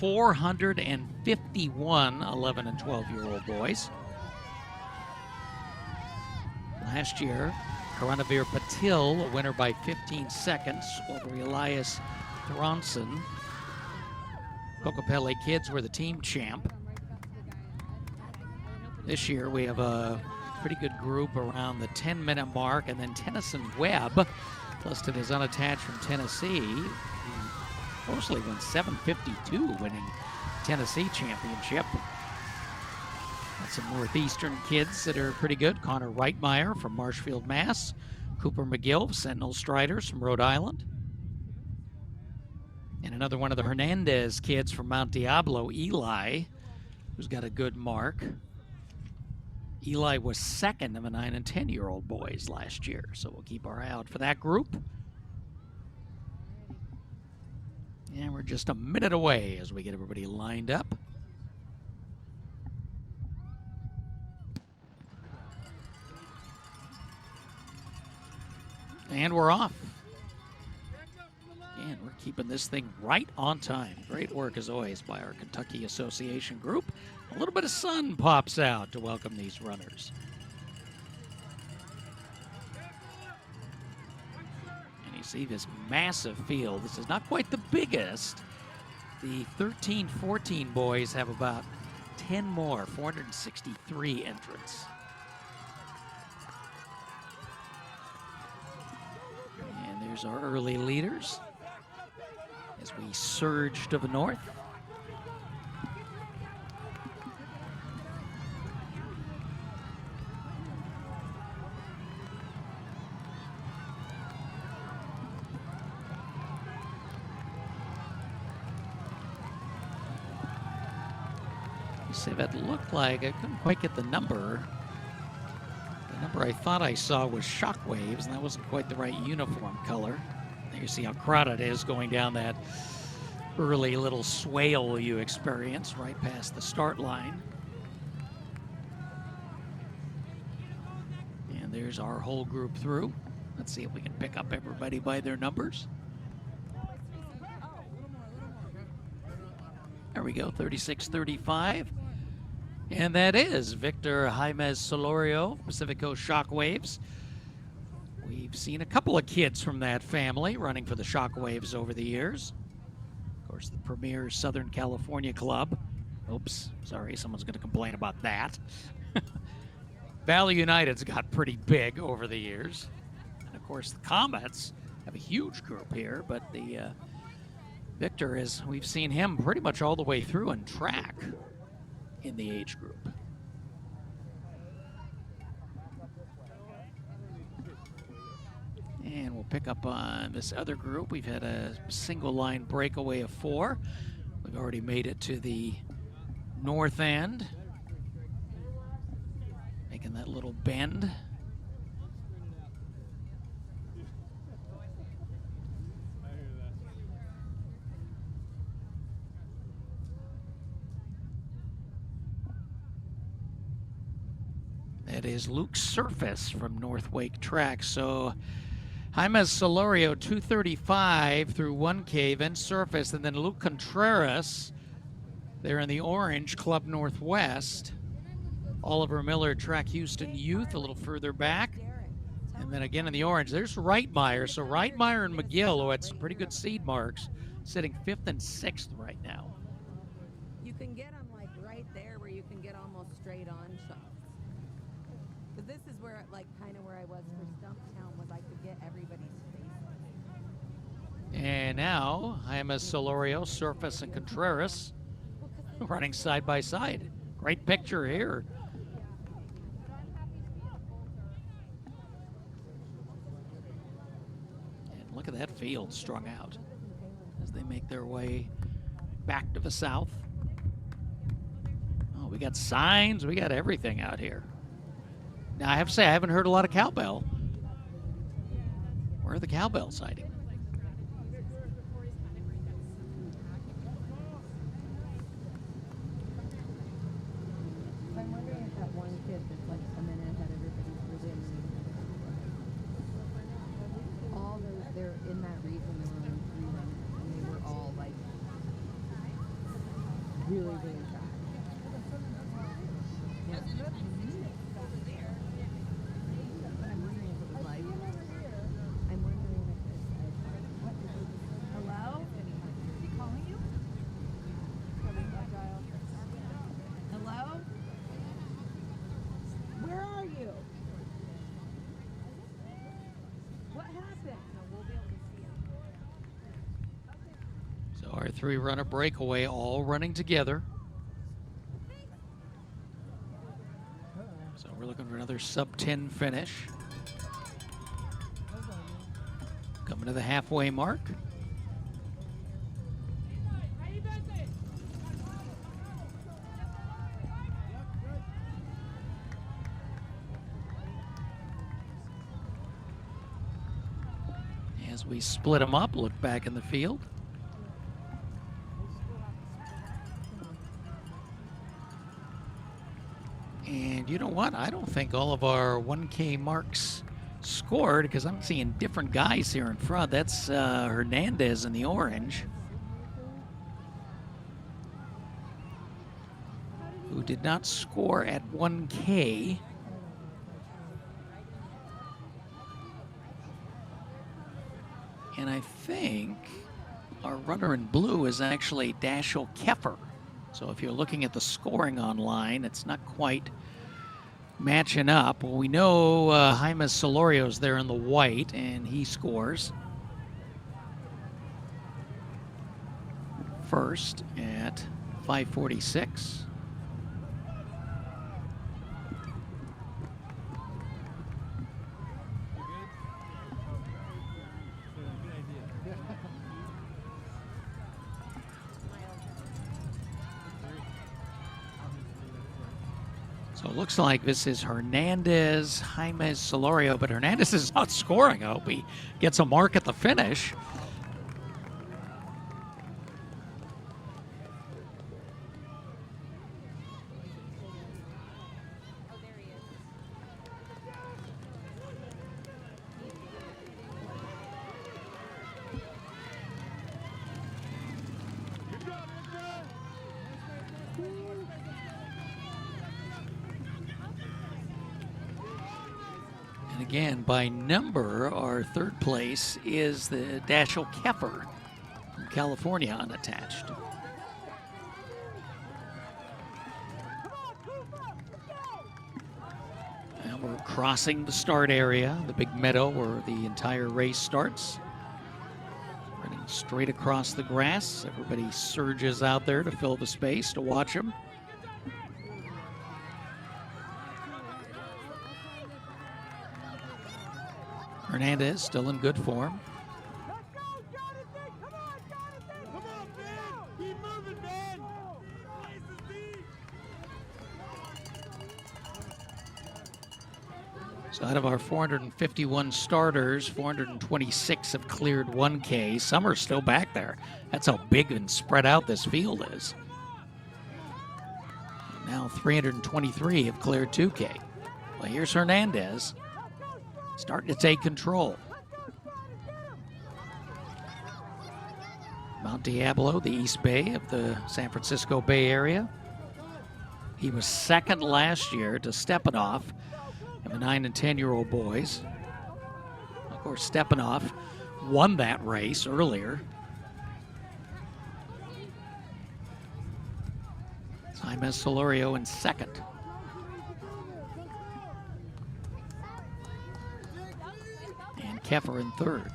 451 11 and 12-year-old boys. Last year, Karanavir Patil, a winner by 15 seconds, over Elias Thronson. Kokopelli kids were the team champ. This year we have a pretty good group around the 10-minute mark, and then Tennyson Webb, listed as unattached from Tennessee. He mostly went 7:52, winning Tennessee championship. Got some Northeastern kids that are pretty good. Connor Reitmeyer from Marshfield, Mass. Cooper McGill, Sentinel Striders from Rhode Island. And another one of the Hernandez kids from Mount Diablo, Eli, who's got a good mark. Eli was second of the 9 and 10-year-old boys last year, so we'll keep our eye out for that group. And we're just a minute away as we get everybody lined up. And we're off. And we're keeping this thing right on time. Great work, as always, by our Kentucky Association group. A little bit of sun pops out to welcome these runners. And you see this massive field. This is not quite the biggest. The 13-14 boys have about 10 more, 463 entrants. And there's our early leaders as we surge to the north. See, that looked like, I couldn't quite get the number. The number I thought I saw was Shockwaves, and that wasn't quite the right uniform color. There you see how crowded it is going down that early little swale you experience right past the start line. And there's our whole group through. Let's see if we can pick up everybody by their numbers. There we go, 36-35. And that is Victor Jaimez Solorio, Pacific Coast Shockwaves. We've seen a couple of kids from that family running for the Shockwaves over the years. Of course, the premier Southern California club. Oops, sorry, someone's going to complain about that. Valley United's got pretty big over the years. And of course, the Comets have a huge group here, but the Victor is, we've seen him pretty much all the way through in track in the age group. And we'll pick up on this other group. We've had a single line breakaway of 4. We've already made it to the north end, making that little bend. That is Luke Surface from North Wake Track. So Jaimez Solorio, 235 through 1K, then Surface, and then Luke Contreras. They're in the orange, Club Northwest. Oliver Miller, Track Houston Youth, a little further back. And then again in the orange, there's Reitmeyer. So Reitmeyer and McGill, who had some pretty good seed marks, sitting 5th and 6th right now. You can get them like right there where you can get almost straight on shots. But this is where, like, kind of where I was for Stumptown, was I could get everybody's face. And now, Jaimez Solorio, Surface, and Contreras running side by side. Great picture here. And look at that field strung out as they make their way back to the south. Oh, we got signs, we got everything out here. Now, I have to say, I haven't heard a lot of cowbell. Where are the cowbell sighting? I'm wondering if that one kid that's like a minute ahead of everybody within. All those, they're in that region, they were on 3 runs, and they were all like really, really fast. Yeah. I'm wondering if it was like. I'm wondering if it's like. Hello? Is he calling you? Hello? Where are you? What happened? No, we'll be able to see him. So our 3-runner breakaway all running together. So we're looking for another sub-10 finish. Coming to the halfway mark. As we split them up, look back in the field. And you know what? I don't think all of our 1K marks scored because I'm seeing different guys here in front. That's Hernandez in the orange, who did not score at 1K. And I think our runner in blue is actually Dashiell Keffer. So if you're looking at the scoring online, it's not quite matching up. Well, we know Jaime Solorio's there in the white, and he scores first at 5:46. So it looks like this is Hernandez, Jaime Solorio, but Hernandez is not scoring. I hope he gets a mark at the finish. Again, by number, our third place is the Dashiell Keffer from California, unattached. And we're crossing the start area, the big meadow where the entire race starts. Running straight across the grass. Everybody surges out there to fill the space to watch them. Hernandez still in good form. So out of our 451 starters, 426 have cleared 1K. Some are still back there. That's how big and spread out this field is. Now 323 have cleared 2K. Well, here's Hernandez. Starting to take control. Mount Diablo, the East Bay of the San Francisco Bay Area. He was second last year to Stepanoff and the 9 and 10-year-old boys. Of course, Stepanoff won that race earlier. Jaime Solorio in second. Keffer in third.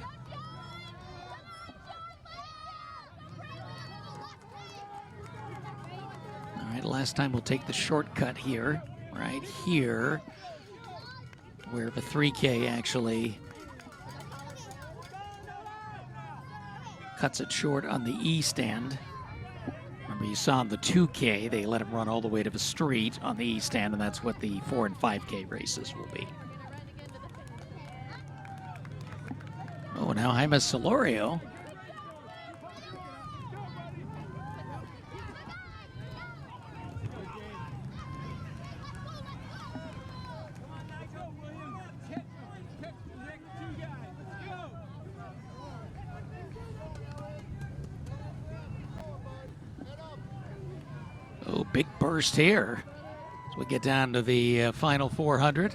All right, last time we'll take the shortcut here, right here, where the 3K actually cuts it short on the east end. Remember, you saw on the 2K, they let him run all the way to the street on the east end, and that's what the 4 and 5K races will be. Oh, now Jaime Solorio. Oh, big burst here as we get down to the final 400.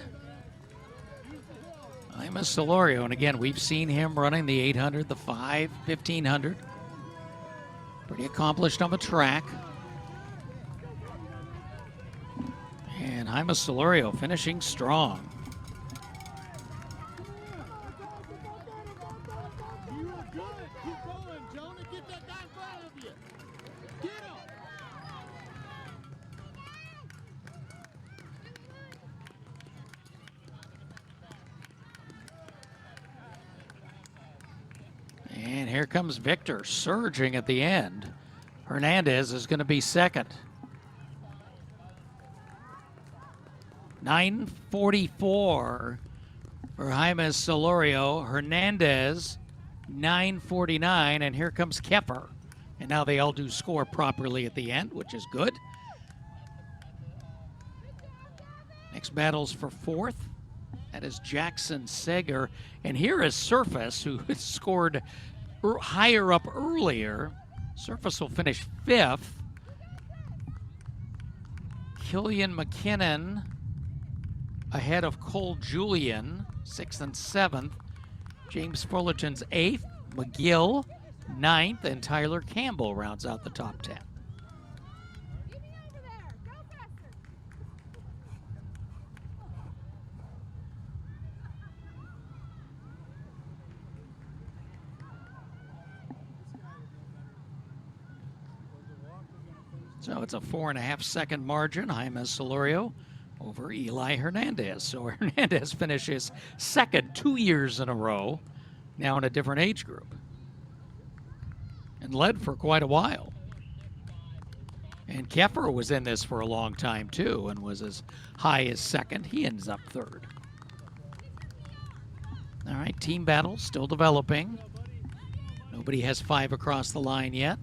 Maximus Solorio, and again, we've seen him running the 800, the 5, 1500. Pretty accomplished on the track. And Jaime Solorio finishing strong. And here comes Victor, surging at the end. Hernandez is going to be second. 9:44 for Jaime Solorio. Hernandez, 9:49, and here comes Kepper. And now they all do score properly at the end, which is good. Next battle's for fourth. That is Jackson Sager. And here is Surface, who scored higher up earlier. Surface will finish fifth. Killian McKinnon ahead of Cole Julian, 6th and 7th. James Fullerton's 8th. McGill, 9th. And Tyler Campbell rounds out the top 10. So it's a 4.5-second margin. Jaime Solorio over Eli Hernandez. So Hernandez finishes second 2 years in a row, now in a different age group, and led for quite a while. And Kepper was in this for a long time too and was as high as second. He ends up third. All right, team battle still developing. Nobody has 5 across the line yet.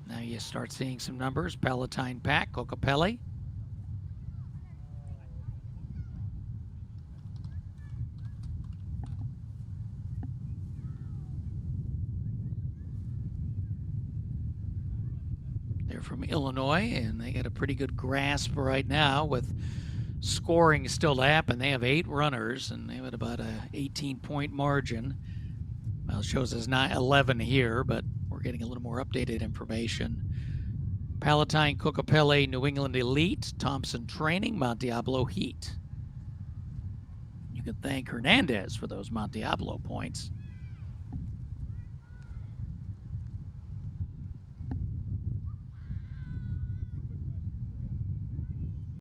Now you start seeing some numbers. Palatine Pack, Cocapelli. They're from Illinois, and they got a pretty good grasp right now with scoring still to happen. They have 8 runners, and they have about a 18-point margin. Well, it shows us 11 here, but we're getting a little more updated information. Palatine, Cocapelli, New England Elite, Thompson Training, Mount Diablo Heat. You can thank Hernandez for those Mount Diablo points.